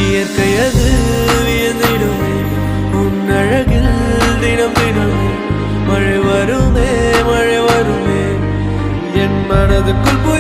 இயற்கையது வியந்திடுமே உன் அழகில் தினம் தினமே மழை வருமே என் மனதுக்குள் போய்